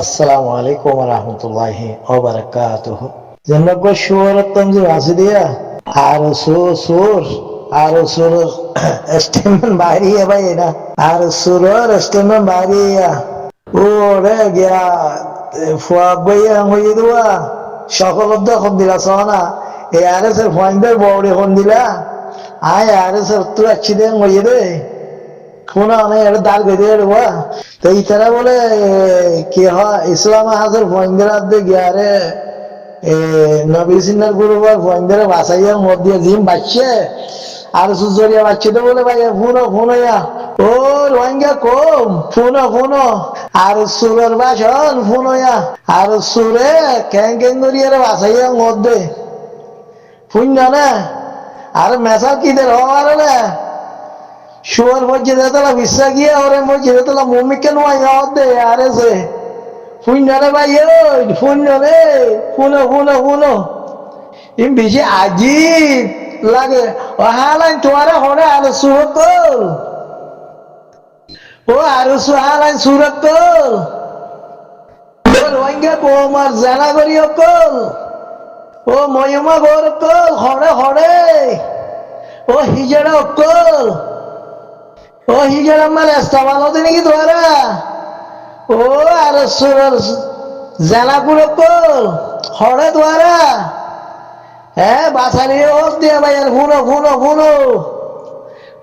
আসসালামু আলাইকুম ওয়া রাহমাতুল্লাহি ওয়া বারাকাতুহু। জন্নক সুরতন যে আসিদিয়া আর সুর আর সুর এস্টিমেন বাড়িয়ে ভাই না আর সুরর এস্টিমেন বাড়িয়া ওরে গিয়া ফুয়া বইয়া হই দুয়া সকল খন দিলা সোনা এ আর এর ফাইন্ডার বড়ি খন দিলা আয় আর এর তো আছি দেন হই দে কোনা অনেক এটা দাল বেঁধে দেবো তো এই তারা বলে কি হয় ইসলাম হাজার ফয়েন্দারা দে গিয়ারে নবী সিনার গুরু ফয়েন্দারা বাসাইয়ার মধ্যে জিম বাচ্চে আর সুজরিয়া বাচ্চে তো বলে ভাই ফোনো ইয়া ও রোহিঙ্গা কম ফোনো আর সুরের বাসন ফোনো ইয়া আর সুরে ক্যাং করিয়ারে বাসাইয়ার মধ্যে ফুন না আর মেসা কি দের হওয়ার না শুয়ার মসজিদে তোলা বিশ্বা গিয়ে ওরে মসজিদে তোলা মমিকে নোয়া দে আরে সে ফুন্ডারে ভাই ওই ফুন্ডারে ফুনো ইম বেশি আজিব লাগে ও হালাইন তোয়ারে হরে আর সুরত ও আর হালাইন সুরত ও রোহিঙ্গা কোমার জানা করি অকল ও ময়মা গোর অকল হরে ও হিজড়া অকল ও হিজড় আমার এস্তাবাল হতে নাকি তোরা ও আর সুরের জানাপুর কল হরে তোরা হ্যাঁ বাসালিয়ে হোক দিয়ে ভাই আর ফুনো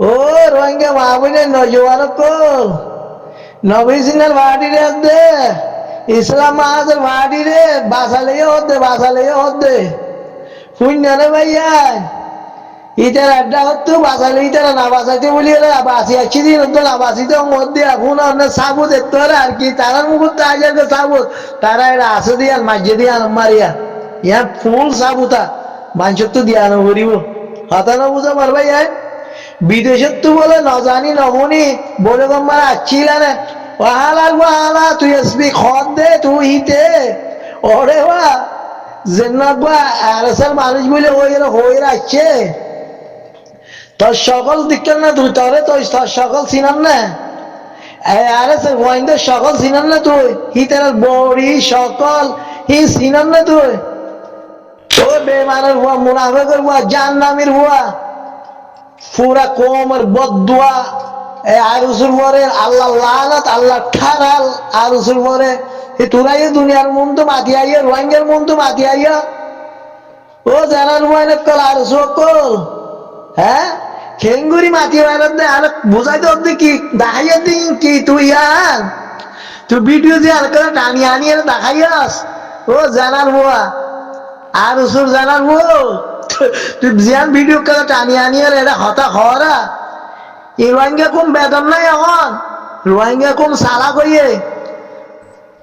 ও রোহিঙ্গা মা বোনের নজওয়ান কল নবী সিনের বাড়ি রে দে ইসলাম মাহাজের বাড়ি রে বাসালিয়ে হোক দে শূন্য ভাইয়া ইটার আড্ডা হতো বাঁচালে ইটারা না বাঁচাইতে বলি বাঁচি আছি দিন হতো না বাঁচিতে মধ্যে এখন অনেক সাবু দেখতে পারে আর কি তারার মুহূর্তে আজার সাবুত তারা এটা আসে দিয়ে মাঝে দিয়ে মারিয়া ইয়া ফুল সাবুতা মানুষের তো দিয়া নকরিব হতা না বুঝা পারবা ইয়াই বিদেশের তো বলে নজানি নমনি বলে তোমার আসছিল না ওহালা তুই আসবি খদ দে তুই হিতে ওরে বা জেন্নাক বা আরএসএল মানুষ বলে ওই আসছে তোর সকল দিকের না তুই তোর সকল চিনান না আরে সকল চিনান না তুই হিতের বড়ি সকল হি চিনান না তুই ও বেমানের হুয়া মুনাফেকের হুয়া জাহান্নামীর হুয়া পুরা কোমর বদুয়া আরুসুর পরে আল্লাহ লানত আল্লাহ ঠারাল আরুসুর পরে তোরাই দুনিয়ার মন তো মাতি আইয়া রোহিঙ্গার মন তো মাতি আইয়া ও জানার হুয়ান কল আরুসু কল হ্যাঁ খেঙ্গুরি মাতি বাইরে দে আর বুঝাইতে অব্দি কি দেখাইয়া দিন কি তুই আর তুই ভিডিও যে আর করে টানি আনিয়ে দেখাইয়াস ও জানার বুয়া আর উসুর জানার বউ তুই জিয়ান ভিডিও করে টানি আনিয়ে এটা হতা হরা এই রোহিঙ্গা কম বেতন নাই এখন রোহিঙ্গা কম সালা কইয়ে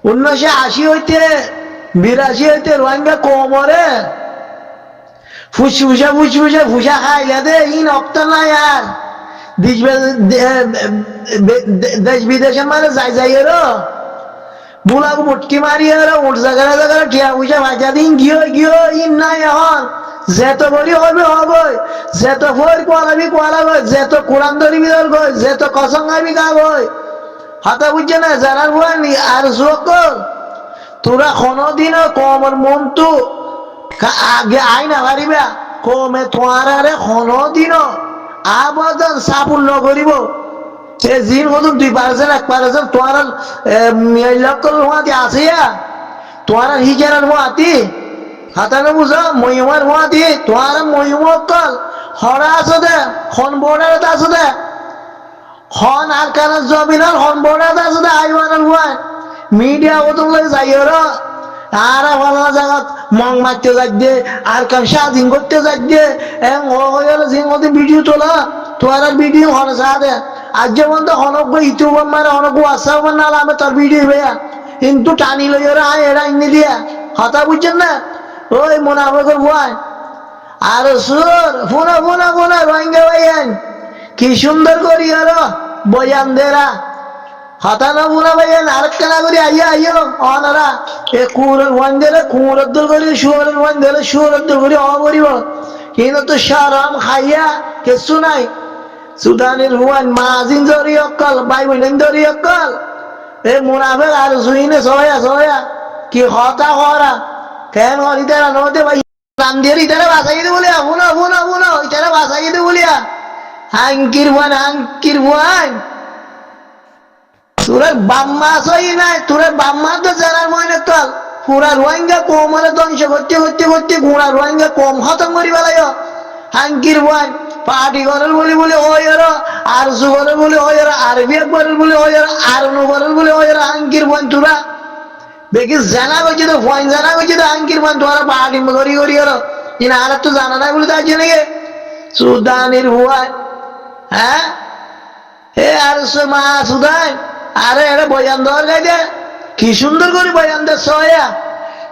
1980 হইতে 82 হইতে রোহিঙ্গা কমরে ফুসা খাইলে দে ইন অক্ত নাই আর দেশ বিদেশে মানে যাই এরো বুলাক মুটকি মারি এরো উঠ জায়গা টিয়া পয়সা ভাজা দিন গিয়ে ইন নাই এখন যেত বলি হবে যেত ফর কোয়ালাবি যেত কোরআন ধরিবি গই যেত কসঙ্গাবি গাবই হাতা বুঝছে না জানার বুয়ানি আর সকল তোরা কোনদিনও কমর মন তো আগে আইনা পারিবা কমে তোমারে কোনদিনও আবদান সাপুল নকরিব সে জিন মতন 2% 1% তোমার লক্কল হুয়াতি আছে তোমার হিজারার হুয়াতি হাতানো বুঝা মহিমার হুয়াতি তোমার মহিমকল হরা আছে দে খন বোর্ডার আছে দে খন আর কার জমিনার খন বোর্ডার আছে দে আইওয়ানের হুয়া মিডিয়া ওতন লাগে যাই ওরা আর ভালো জায়গাত মং মারতে যাই দে আর কান স্বাধীন করতে যাই দে জিন ভিডিও তোলা তোর ভিডিও হন দে আজ যেমন তো হনক ইউটিউব মারে হনক হোয়াটসঅ্যাপ না আমি তোর ভিডিও ভাইয়া কিন্তু টানি লই ওরা এরা ইনি দিয়া হতা বুঝছেন না ওই মোনাফেকের ভয় আর সুর ফোনা রোহিঙ্গা ভাইয়ান কি সুন্দর করি ওরা বয়ান দেরা হতানা বুনা ভাইয়ান আরেকটা না করি আইয়ো অনারা এ কুরের ওয়ান্দেলে কুরদ্দুল করি শুয়ারের ওয়ান্দেলে শুয়ারদ্দুল করি অমরিব কিন্তু তো শরম খাইয়া কিছু নাই সুদানের হুয়ান মাজিন জরি অকল ভাই বোন জরি অকল এ মুনাফেক আর শুইনে সয়া কি হতা করা কেন ইতারা নদে ভাই নাম দিয়ে ইতারা বাসাই দে বলিয়া বুনো ইতারা বাসাই দে বলিয়া হাঙ্কির বুয়ান তোর বাম্মা সই নাই তোর বাম্মা তো জানার মনে তল পুরা রোহিঙ্গা কোমরে ধ্বংস করতে গুড়া রোহিঙ্গা কম খতম করি বেলায় হাঙ্কির বুয়ান পার্টি করার বলে ওই আর সুগরের বলে ওই আরবি একবারের বলে ওই আর নগরের বলে ওই হাঙ্কির বুয়ান তোরা দেখি জানা করছে তো ফোন জানা করছে তো আঙ্কির মান তোরা পাহাড়ি করি কিনা আর তো জানা নাই বলে তার জন্য সুদানির ভুয়ান হ্যাঁ হে আর মা সুদান আরে এটা বয়ান দেওয়ার গাইছে কি সুন্দর করে বয়ান দে সয়া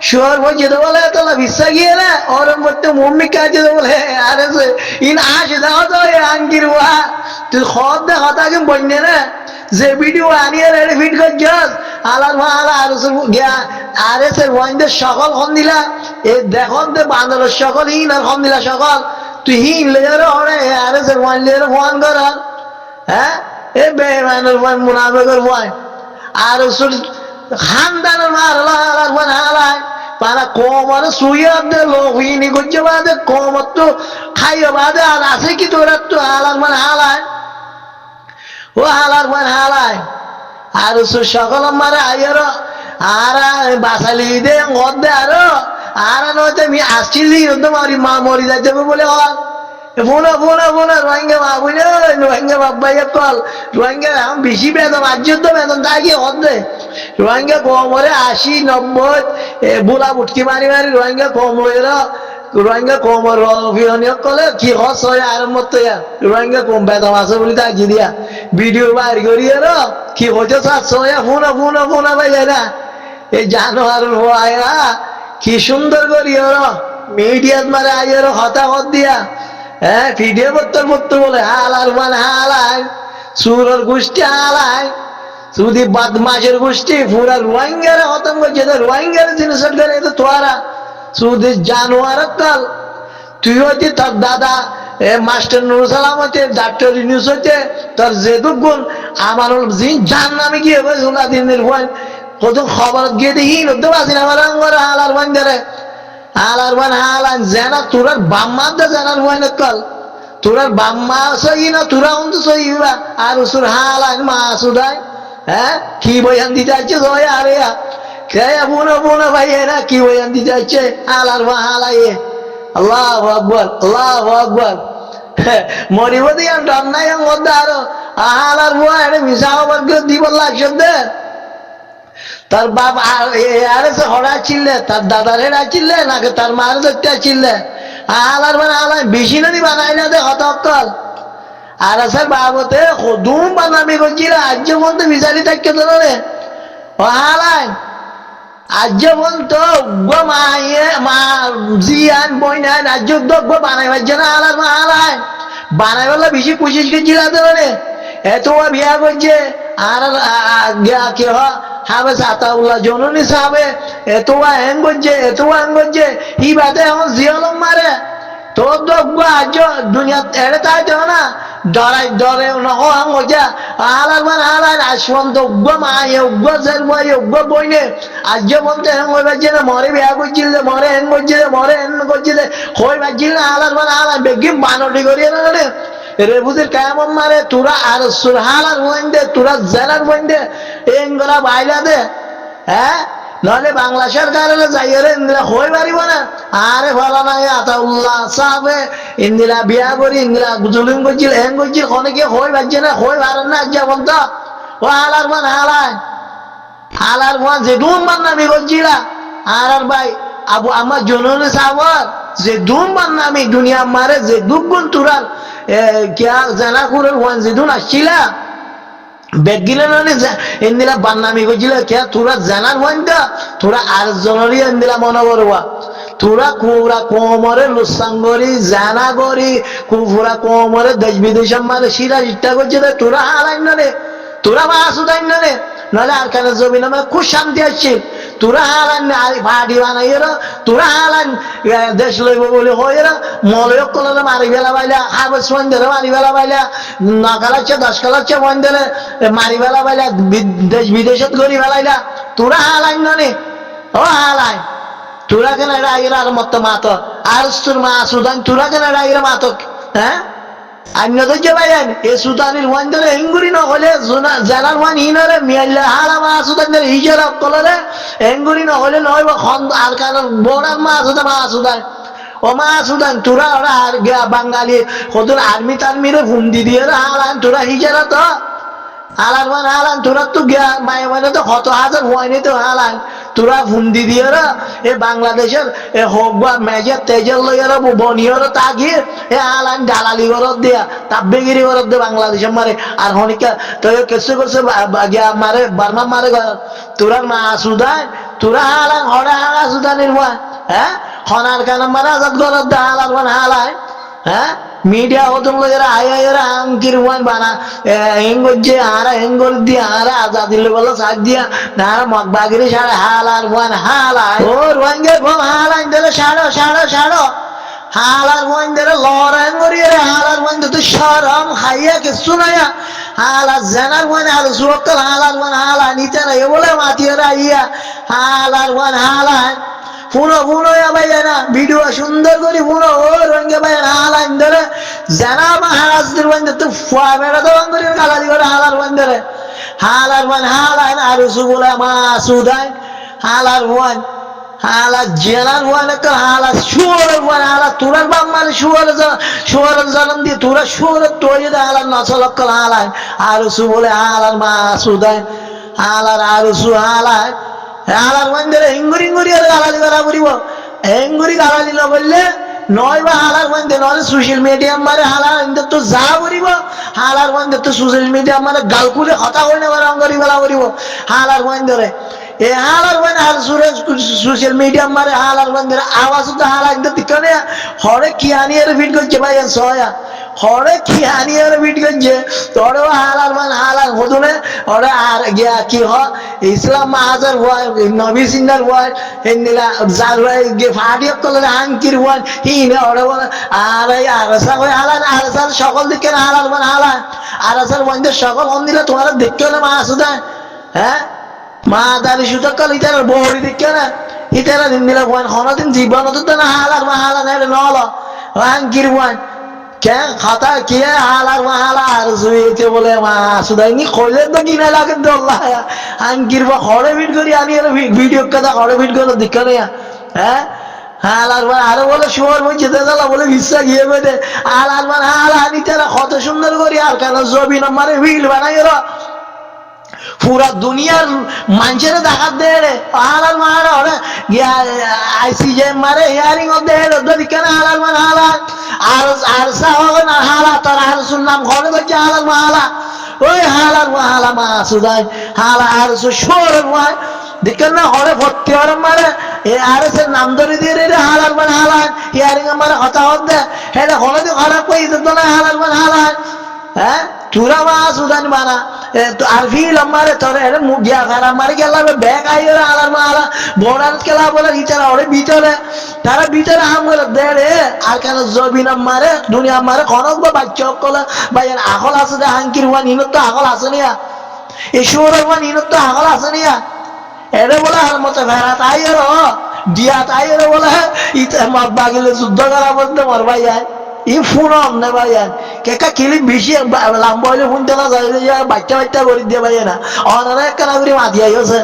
শোর বলছে তো বলে তোলা বিশ্বাস গিয়ে না ওরম করতে মম্মি কাজে তো বলে আরে ইন আসে দাও তো আঙ্কির ভুয়া তুই খদ দে হতাকে বন্যে না যে ভিডিও আনিয়ে রেডি ফিট করছস আলার মা আলা আরে সে ওয়াইন্দের সকল খন দিলা এ দেখুন দে বান্দরের সকল হিন আর খন দিলা সকল তুই হিন লেয়ার হরে আরে সে ওয়াইন লেয়ার ফোন কর হ্যাঁ এ বেমানের ওয়াইন মুনাফিকের ওয়াইন আর খানদানের মার আলার ওয়াইন হালাই পারা কোমরে শুয়ে দে লোহিনী করছে বাদে কোমর তো খাইও বাদে আর আছে কি তোরা তো আলার মান হালাই ও হালার মান হালাই আর সকল মারে আইয়ার আর বাসালি দে গদ দে আর নয়তো আমি আসছিলি মারি মা মরি যাচ্ছে বলে হল বোনা রোহিঙ্গা মা বুঝলে রোহিঙ্গা বাবাই কল রোহিঙ্গা এখন বেশি বেতন আর্য বেতন তাই কি হদ দে রোহিঙ্গা কমরে 80-90 বুলা উঠকি মারি রোহিঙ্গা কম রোহিঙ্গা কমর অভিনয় কলে কি হস হয় আর মতো রোহিঙ্গা কম বেতন আছে বলে তাই দিয়া ভিডিও বাইর করি কি হচ্ছে 700 ফোনা পাই যায় না এই জানোয়ার ভাইরা কি সুন্দর করি মিডিয়াত মারে আইয়ার হতাহত দিয়া হ্যাঁ ভিডিও পত্তর বলে হালার মান হালাই সুরের গোষ্ঠী হালাই শুধু বদমাশের গোষ্ঠী পুরা রোহিঙ্গার খতম করছে রোহিঙ্গার জিনিস করে তো তোরা শুধু জানোয়ার কাল তুই হচ্ছে তোর দাদা মাস্টার নুরুল সালাম হচ্ছে ডাক্তার ইউনুস হচ্ছে তোর যেটুক গুণ আমার জান নামে কি হবে সোনা দিনের ভয় কত খবর গিয়ে দেখি নতে পারছি না আমার আঙ্গর হালার বান্দারে হালার বান হালান জানা তোরার বাম্মা দা জানার ভয় না কাল তোরার বাম্মা সই না তোরা অন্ত সই আর সুর হালান মা সুদাই হ্যাঁ কি বয়ান দিতে আছে সবাই আরে কে বোনা ভাই এরা কি বয়ান দিতে আছে হালার মা হালাই আল্লাহু আকবার মরিব দিয়া ডর নাই মধ্যে আরো হালার বুয়া এটা মিশা হবার দিব লাগছে তার বাপ আরে সে হরা চিল্লে তার দাদার হেরা চিল্লে নাকি তার মার ধরতে চিল্লে হালার মানে হালাই বেশি নদী বানাই না দে হতকল আর স্যার বাবতে দুম বানাবি করছিল আজ পর্যন্ত বিচারি থাকতে তো রে ও হালাই আজ পর্যন্ত মা জিয়ান বইনান আজ বানাই পারছে না হালার মা হালাই বানাই বললে বেশি কোশিস করছিল রে এত বিয়া করছে আর কি হবে সাতাউল্লাহ জননী সাহেবে এত হ্যাং করছে ই বাদে এখন জিয়লম মারে তোর তো আজ দুনিয়া এড়ে তাই তো না ডরে মজা হালার মানে হালার আসন্ত মায়ে বইনে আজ বলতে হ্যাং হয়ে পারছে না মরে বিয়া করছিল মরে হ্যাং করছিল হয়ে পারছিল না হালার মানে হালার বেগি বানটি করিয়ে না রে রেবুদের কেমন মারে তোরা আর হালার বইন দে তোরা জেলার বইন দে এঙ্গরা বাইলা দে হ্যাঁ নহলে বাংলা সরকারের যাইরে ইন্দিরা হই পারিব না আরে ভালো নাই আতাউল্লাহ সাহেবে ইন্দিরা বিয়া করি ইন্দিরা জুলুম করছিল হ্যাং করছিল অনেকে হই পারছে না হই পারেন না আজ বলতো ও হালার মান হালার মান যে ধুম বান্নামি করছিল আর ভাই আবু আমার জননী সাহেব যে ধুম বান্নামি দুনিয়া মারে যে দুগুণ তুরার क्या জানা করে ওয়ান জিদুন আসছিলা বেগিলে ননি ইন্দিলা বান্নামি কইছিল কে তোরা জানার ওয়ানটা তোরা আর জনরি ইন্দিলা মনে করবা তোরা কুরা কোমরে লুসাঙ্গরি জানা গরি কুফুরা কোমরে দেশ বিদেশ মানে সিরা ইচ্ছা করছে তোরা হারাই না রে তোরা মাসুদাই না রে নাহলে আর কেন জমি নামে খুব শান্তি আসছে তোরা হালান পার্টি বানাইয়ের তোরা হালান দেশ লইব বলে হইয়ের মলয় কলরে মারি ফেলা পাইলা হাবস মন্দিরে মারি ফেলা পাইলা নকালাচ্ছে 10 কালাচ্ছে মন্দিরে মারি ফেলা পাইলা দেশ বিদেশত করি ফেলাইলা তোরা হালান নে ও হালান তোরা কেন রাগের আর মত মাত আর তোর মা সুদান তোরা কেন রাগের মাত হ্যাঁ অন্য তো যে ভাইয়ান এ সুদানির ওয়ান্ডারে এঙ্গুরি ন হলে জানার ওয়ান হিনারে মিয়াল্লা হালা মা সুদানের হিজারা কলরে এঙ্গুরি ন হলে নয় বা খন্দ আর কারণ বড়ার মা সুদান ও মা সুদান তোরা ওরা আর বাঙালি কতর আর্মি টার্মিরে ফুন্দি দিয়ে হালান তোরা হিজারা তো হালান ওয়ান হালান তোরা তো গিয়া মায়ে মানে তো 100,000 হয়নি তো হালান তোরা ফুন্দি দিয়ে এ বাংলাদেশের এ হোক বা মেজর তেজের লইয়ার বনিয়র তাগিয়ে এ আলান দালালি করত দিয়া তাব্বেগিরি করত দে বাংলাদেশের মারে আর হনিকা তো কিছু করছে গিয়া মারে বার্মা মারে তোরার মা সুদান তোরা হালান হরে হালা সুদানের ওয়ান হ্যাঁ হনার কান মারে আজাদ করত দে হালার ওয়ান হালায় হ্যাঁ মিডিয়া হতম লোকেরা আয়া আঙ্কির ওয়ান বানা হেঙ্গর যে আরা হেঙ্গর দিয়ে আরা আজাদি বলো সাজ দিয়া না মগবাগিরি সাড়ে হালার ওয়ান হালায় ও রোয়াঙ্গের ভম হালাইন দিলে সাড়ো হালার ওয়ান দিলে লড়াই মরিয়ে হালার ওয়ান তো সরম খাইয়া কিছু নাইয়া হালার জানার ওয়ান আর সুরক্ষা হালার ওয়ান হালা নিতে না এ বলে মাতিয়ে ইয়া হালার ওয়ান হালায় পুনো ভাই না ভিডিও সুন্দর করে পুনো ও রঙে ভাই হালাইন ধরে জানা মহারাজদের বন্ধে তো ফুয়া বেড়া তো করে গালালি করে হালার বন্ধরে হালার ওয়ান হালাইন আর সুবুলা মা সুদাই হালার ওয়ান হালা জেলার ওয়ান একটা হালা শুয়ারের ওয়ান হালা তোরার বাপ মানে শুয়ারের জন্ম দিয়ে তোরা শুয়ারের তৈরি হালার 9 লক্ষ হালাইন আর সুবলে হালার মা সুদাই হালার আর সু হালাইন হালার মন্দিরে হিঙ্গুরি আর গালালি করা পড়িব হেঙ্গুরি গালালি ন বললে নয় বা হালার মন্দির নয় সোশ্যাল মিডিয়া মারে হালার মন্দির তো যা করিব হালার মন্দির তো সোশ্যাল মিডিয়া মানে গালকুলে হতা করে নেবার অঙ্গরি বেলা করিব হালার মন্দিরে এ হালার মানে হাল সোশ্যাল মিডিয়া মারে হালার মন্দিরে আওয়াজ তো হালার দিকে হরে কি আনিয়ে ভিড করছে ভাই সয়া হরে কি আনিয়ে ভিড করছে তোরেও হালার মানে হালার হতুনে ওরে আর গিয়া কি হ ইসলাম মাহাজার হয় নবী সিন্নার হয় হিন্দিলা যার হয় গিয়ে ফাটিয়ে করলে আঙ্কির হয় হিনে ওরে বলে আর এই আরসা হয়ে হালান আরসার সকল দিকে হালার মানে হালান আরসার মন্দির সকল মন্দিরে তোমার দেখতে হলে মা আসুদান হ্যাঁ মা দাঁড়ি সুযোগ কল ইতার বহরি দেখে না ইতারা হিন্দিলা হয় হনদিন জীবন তো না হালার মা হালান নল আঙ্কির হয় কে খাতা কে হালার মাহালা আর সুইতে বলে মা সুদাইনি কইলে তো কিনা লাগে দল্লা আঙ্কির বা হরে ভিড করি আমি ভিডিও কথা হরে ভিড করে দিকে না হ্যাঁ হালার মা আরো বলে শুয়ার বই যেতে গেলা বলে বিশ্বাস গিয়ে বেঁধে হালার মা হালা আনি তারা কত সুন্দর করি আর কেন জবি নম্বরে ভিল বানাই পুরা দুনিয়ার মানুষের দেখাত দে রে হালার মারা ওরে আইসিজে মারে হিয়ারিং দে রে কেন হালার মানে হালা আর সাহব না হালা তার আর শুনলাম ঘরে করছে হালার মাহালা ওই হালার মাহালা মা সুদাই হালা আর সোর মায় দেখেন না হরে ভর্তি হরে মারে এ আর এর নাম ধরে দিয়ে রে হালার মানে হালা হিয়ারিং মারে হতা হতে হেটা হলে তো খারাপ করে দিত না হালার মানে হালা হ্যাঁ তুরা মা সুদান বানা আর ফিল আমারে তোরে এর মুগিয়া খারা মারি গেল ব্যাগ আইরে আলার মালা বড়ার খেলা বলে ইচারা ওরে ভিতরে তারা ভিতরে আমল দে রে আর কেন জবিন আমারে দুনিয়া আমারে খনক বা বাচ্চা কলা ভাই আকল আছে দে হাঙ্কির ওয়ান ইনত তো আকল আছে নিয়া এই শোর ওয়ান ইনত তো আকল আছে নিয়া এরে বলে আর মত ভেড়া তাইর দিয়া তাইর বলে ইতে মত বাগিলে যুদ্ধ করা বলতে মর ভাই ই ফুরম না ভাইয়া কেকা কিলি বেশি লম্বা হলে ফোন দেওয়া যায় বাচ্চা করে দিয়ে ভাইয়া না অনারা একটা নাগরিক মাতি আইছে